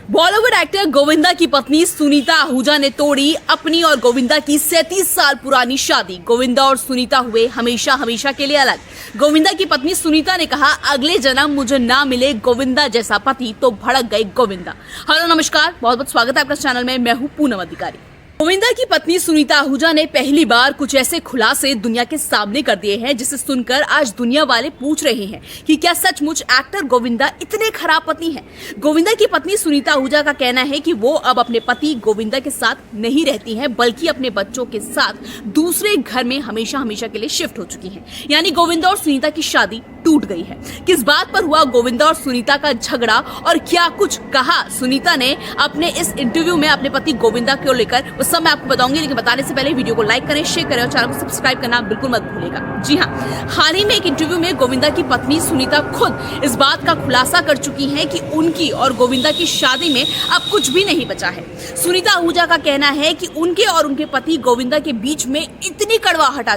Bollywood actor Govinda की पत्नी सुनीता आहूजा ने तोड़ी अपनी और गोविंदा की 37 साल पुरानी शादी। गोविंदा और सुनीता हुए हमेशा हमेशा के लिए अलग। गोविंदा की पत्नी सुनीता ने कहा, अगले जन्म मुझे ना मिले गोविंदा जैसा पति तो भड़क गए गोविंदा। हेलो नमस्कार, बहुत बहुत स्वागत है आपका चैनल में। मैं हूँ पूनम अधिकारी। गोविंदा की पत्नी सुनीता आहूजा ने पहली बार कुछ ऐसे खुलासे दुनिया के सामने कर दिए हैं जिसे सुनकर आज दुनिया वाले पूछ रहे हैं कि क्या सचमुच एक्टर गोविंदा इतने खराब पति हैं। गोविंदा की पत्नी सुनीता आहूजा का कहना है कि वो अब अपने पति गोविंदा के साथ नहीं रहती हैं, बल्कि अपने बच्चों के साथ दूसरे घर में हमेशा हमेशा के लिए शिफ्ट हो चुकी हैं। यानी गोविंदा और सुनीता की शादी टूट गई है। किस बात पर हुआ गोविंदा और सुनीता का झगड़ा और क्या कुछ कहा सुनीता ने अपने इस इंटरव्यू में अपने पति गोविंदा को लेकर, उस सब मैं आपको बताऊंगी। लेकिन बताने से पहले वीडियो को लाइक करें, शेयर करें और चैनल को सब्सक्राइब करना बिल्कुल मत भूलिएगा। जी हाँ, हाल ही में एक इंटरव्यू में गोविंदा की पत्नी सुनीता खुद इस बात का खुलासा कर चुकी हैं कि उनकी और गोविंदा की शादी में अब कुछ भी नहीं बचा है। सुनीता आहूजा का कहना है कि उनके और उनके पति गोविंदा के बीच में इतनी कड़वाहट आ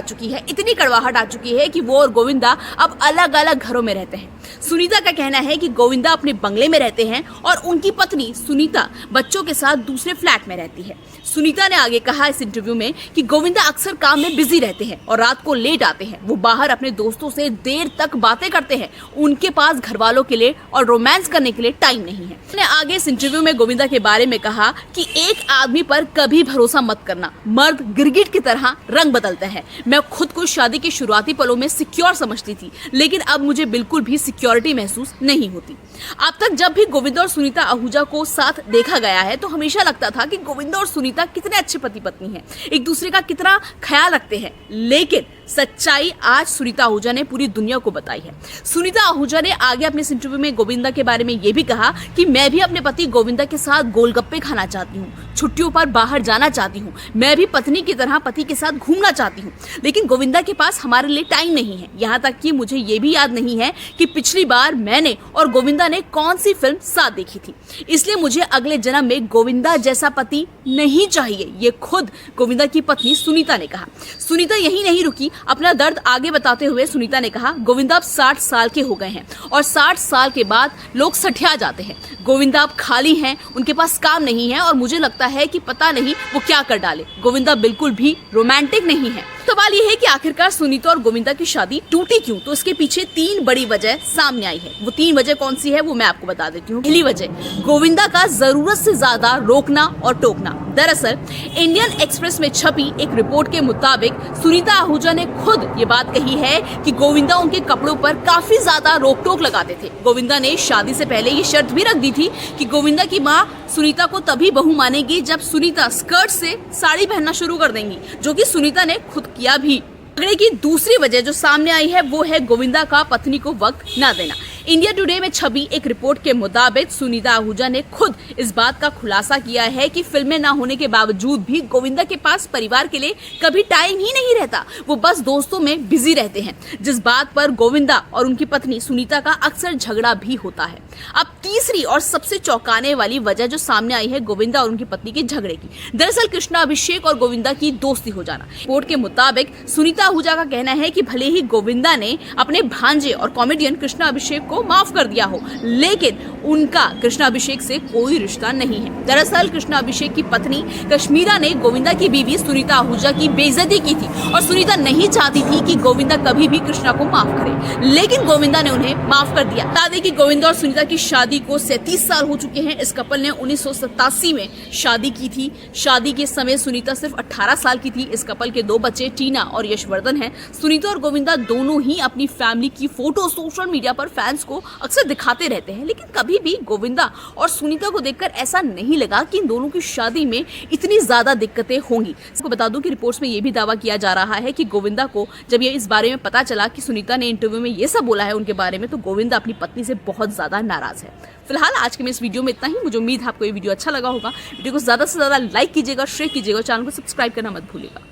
चुकी है कि वो और गोविंदा अब अलग अलग घरों में रहते हैं। सुनीता का कहना है कि गोविंदा अपने बंगले में रहते हैं और उनकी पत्नी सुनीता बच्चों के साथ दूसरे फ्लैट में रहती है। सुनीता ने आगे कहा इस इंटरव्यू में कि गोविंदा अक्सर काम में बिजी रहते हैं और रात को लेट आते हैं। वो बाहर अपने दोस्तों से देर तक बातें करते हैं। उनके पास घर वालों के लिए और रोमांस करने के लिए टाइम नहीं है। उसने आगे इस इंटरव्यू में गोविंदा के बारे में कहा कि एक आदमी पर कभी भरोसा मत करना, मर्द गिरगिट की तरह रंग बदलता है। मैं खुद को शादी के शुरुआती पलों में सिक्योर समझती थी, लेकिन अब मुझे बिल्कुल भी सिक्योरिटी महसूस नहीं होती। अब तक जब भी गोविंदा और सुनीता आहूजा को साथ देखा गया है तो हमेशा लगता था कि गोविंदा और सुनीता कितने अच्छे पति पत्नी हैं, एक दूसरे का कितना ख्याल रखते हैं। लेकिन सच्चाई आज सुनीता आहूजा ने पूरी दुनिया को बताई है। सुनीता आहूजा ने आगे अपने इस इंटरव्यू में गोविंदा के बारे में ये भी कहा कि मैं भी अपने पति गोविंदा के साथ गोलगप्पे खाना चाहती हूँ, छुट्टियों पर बाहर जाना चाहती हूँ, मैं भी पत्नी की तरह पति के साथ घूमना चाहती हूँ, लेकिन गोविंदा के पास हमारे लिए टाइम नहीं है। यहाँ तक कि मुझे ये भी याद नहीं है कि पिछली बार मैंने और गोविंदा ने कौन सी फिल्म साथ देखी थी। इसलिए मुझे अगले जन्म में गोविंदा जैसा पति नहीं चाहिए, ये खुद गोविंदा की पत्नी सुनीता ने कहा। सुनीता यही नहीं रुकी, अपना दर्द आगे बताते हुए सुनीता ने कहा, गोविंदा अब 60 साल के हो गए हैं और 60 साल के बाद लोग सठिया जाते हैं। गोविंदा अब खाली हैं, उनके पास काम नहीं है और मुझे लगता है कि पता नहीं वो क्या कर डाले। गोविंदा बिल्कुल भी रोमांटिक नहीं है। सवाल ये है कि आखिरकार सुनीता और गोविंदा की शादी टूटी क्यों? तो इसके पीछे 3 बड़ी वजह सामने आई है। वो 3 वजह कौन सी है वो मैं आपको बता देती हूँ। पहली वजह, गोविंदा का जरूरत से ज्यादा रोकना और टोकना। दरअसल इंडियन एक्सप्रेस में छपी एक रिपोर्ट के मुताबिक सुनीता आहूजा ने खुद ये बात कही है कि गोविंदा उनके कपड़ों पर काफी ज्यादा रोक टोक लगाते थे। गोविंदा ने शादी से पहले ये शर्त भी रख दी थी कि गोविंदा की माँ सुनीता को तभी बहू मानेगी जब सुनीता स्कर्ट से साड़ी पहनना शुरू कर देंगी, जो कि सुनीता ने खुद किया भी। झगड़े की दूसरी वजह जो सामने आई है वो है गोविंदा का पत्नी को वक्त न देना। इंडिया टुडे में छपी एक रिपोर्ट के मुताबिक सुनीता आहूजा ने खुद इस बात का खुलासा किया है कि फिल्में ना होने के बावजूद भी गोविंदा के पास परिवार के लिए कभी टाइम ही नहीं रहता। वो बस दोस्तों में बिजी रहते हैं, जिस बात पर गोविंदा और उनकी पत्नी सुनीता का अक्सर झगड़ा भी होता है। अब तीसरी और सबसे चौंकाने वाली वजह जो सामने आई है गोविंदा और उनकी पत्नी के झगड़े की, दरअसल कृष्णा अभिषेक और गोविंदा की दोस्ती हो जाना। रिपोर्ट के मुताबिक सुनीता आहूजा का कहना है कि भले ही गोविंदा ने अपने भांजे और कॉमेडियन कृष्णा अभिषेक को माफ कर दिया हो, लेकिन उनका कृष्णा अभिषेक से कोई रिश्ता नहीं है। दरअसल कृष्णा अभिषेक की पत्नी कश्मीरा ने गोविंदा की बीवी सुनीता आहूजा की बेइज्जती की थी और सुनीता नहीं चाहती थी कि गोविंदा कभी भी कृष्णा को माफ करे, लेकिन गोविंदा ने उन्हें माफ कर दिया। बता दें कि गोविंदा और सुनीता की शादी को 37 साल हो चुके हैं। इस कपल ने 1987 में शादी की थी। शादी के समय सुनीता सिर्फ 18 साल की थी। इस कपल के 2 बच्चे टीना और यशवर्धन हैं। सुनीता और गोविंदा दोनों ही अपनी फैमिली की फोटो सोशल मीडिया पर फैंस को अक्सर दिखाते रहते हैं, लेकिन कभी भी गोविंदा और सुनीता को देखकर ऐसा नहीं लगा कि इन दोनों की शादी में इतनी ज्यादा दिक्कतें होंगी। इसको बता दूं कि रिपोर्ट्स में ये भी दावा किया जा रहा है कि गोविंदा को जब ये इस बारे में पता चला कि सुनीता ने इंटरव्यू में ये सब बोला है उनके बारे में, तो गोविंदा अपनी पत्नी से बहुत ज्यादा नाराज है। फिलहाल आज के में इस वीडियो में इतना ही। मुझे उम्मीद है आपको ये वीडियो अच्छा लगा होगा। वीडियो को ज्यादा से ज्यादा लाइक कीजिएगा, शेयर कीजिएगा, चैनल को सब्सक्राइब करना मत भूलिएगा।